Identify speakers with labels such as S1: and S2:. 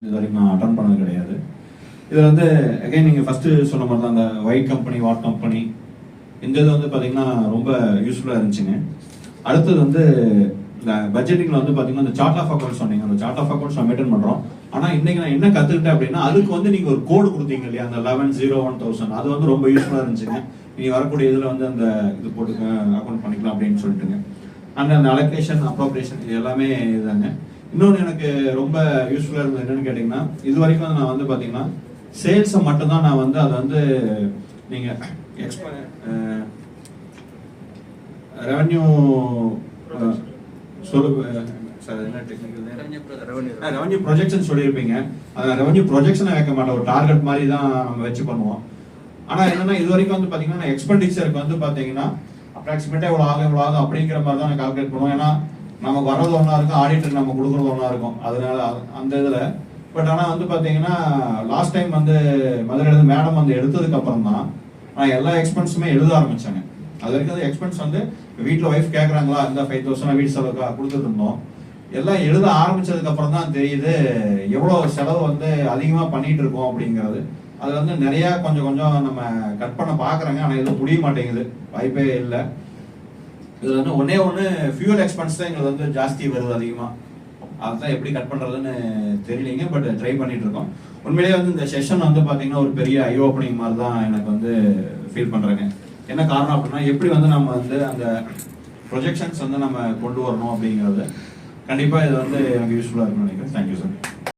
S1: இது வரைக்கும் நான் அட்டன் பண்ணது கிடையாது. இதில் வந்து அகைன் நீங்கள் ஃபஸ்ட்டு சொன்ன மாதிரி தான் அந்த ஒயிட் கம்பெனி வாட் கம்பெனி இந்த இது வந்து பார்த்தீங்கன்னா ரொம்ப யூஸ்ஃபுல்லாக இருந்துச்சுங்க. அடுத்தது வந்து இந்த பட்ஜெட்டிங்கில் வந்து பார்த்தீங்கன்னா இந்த சார்ட் ஆஃப் அக்கௌண்ட்ஸ் சொன்னீங்க. அந்த சார்ட் ஆஃப் அக்கௌண்ட்ஸ் நான் மெயின்டைன் பண்ணுறோம். ஆனால் இன்றைக்கி நான் என்ன கற்றுக்கிட்டேன் அப்படின்னா அதுக்கு வந்து நீங்கள் ஒரு கோடு கொடுத்தீங்க இல்லையா, அந்த 1101,000 அது வந்து ரொம்ப யூஸ்ஃபுல்லாக இருந்துச்சுங்க. நீங்கள் வரக்கூடிய இதில் வந்து அந்த இது போட்டு அக்கௌண்ட் பண்ணிக்கலாம் அப்படின்னு சொல்லிட்டுங்க. அந்த அலோகேஷன் அப்ரோப்ரியேஷன் இது எல்லாமே இதுதாங்க. இன்னொன்று எனக்கு ரொம்ப யூஸ்ஃபுல்லாக இருந்தது என்னன்னு கேட்டிங்கன்னா, இது வரைக்கும் வந்து நான் வந்து பார்த்தீங்கன்னா சேல்ஸை மட்டும்தான் நான் வந்து அதை வந்து நீங்கள் ரெவன்யூ ரெவன்யூ ப்ரொஜெக்ஷன் சொல்லியிருப்பீங்க. அதை ரெவன்யூ ப்ரொஜெக்ஷனை வைக்க மாட்டோம், ஒரு டார்கெட் மாதிரி தான் நம்ம வச்சு பண்ணுவோம். ஆனால் என்னன்னா இது வரைக்கும் வந்து பார்த்தீங்கன்னா எக்ஸ்பெண்டிச்சருக்கு வந்து பார்த்தீங்கன்னா அப்ராக்சிமேட்டாக இவ்வளோ ஆகும் அப்படிங்கிற மாதிரி தான் நான் கால்குலேட் பண்ணுவோம். ஏன்னா நமக்கு வர்றது ஒன்றா இருக்கும், ஆடிட்டர் நம்ம கொடுக்குறது ஒன்றா இருக்கும். அதனால அந்த இதில் பட் ஆனால் வந்து பார்த்தீங்கன்னா லாஸ்ட் டைம் வந்து மதுரையிலேருந்து மேடம் வந்து எடுத்ததுக்கு அப்புறம் தான் நான் எல்லா எக்ஸ்பென்ஸுமே எழுத ஆரம்பித்தாங்க. அது வரைக்கும் அந்த எக்ஸ்பென்ஸ் வந்து வீட்டில் ஒய்ஃப் கேட்குறாங்களா, இந்த 5,000 வீட்டு செலவுக்கா கொடுத்துட்டு இருந்தோம். எல்லாம் எழுத ஆரம்பிச்சதுக்கு அப்புறம் தான் தெரியுது எவ்வளோ செலவு வந்து அதிகமாக பண்ணிட்டு இருக்கோம் அப்படிங்கிறது. அது வந்து நிறையா கொஞ்சம் நம்ம கட் பண்ண பார்க்குறாங்க, ஆனால் எதுவும் முடிய மாட்டேங்குது, வாய்ப்பே இல்லை. இதில் வந்து ஒன்று ஃபியூல் எக்ஸ்பென்ஸ் தான் எங்களுக்கு வந்து ஜாஸ்தி வருது அதிகமாக. அதுதான் எப்படி கட் பண்ணுறதுன்னு தெரியலைங்க, பட் ட்ரை பண்ணிட்டு இருக்கோம். உண்மையிலேயே வந்து இந்த செஷன் வந்து பார்த்தீங்கன்னா ஒரு பெரிய ஐ ஓப்பனிங் மாதிரி தான் எனக்கு வந்து ஃபீல் பண்ணுறேங்க. என்ன காரணம் அப்படின்னா எப்படி வந்து நம்ம வந்து அந்த ப்ரொஜெக்ஷன்ஸ் வந்து நம்ம கொண்டு வரணும் அப்படிங்கிறது கண்டிப்பாக இது வந்து எனக்கு யூஸ்ஃபுல்லாக இருக்கும்னு நினைக்கிறேன். Thank you sir.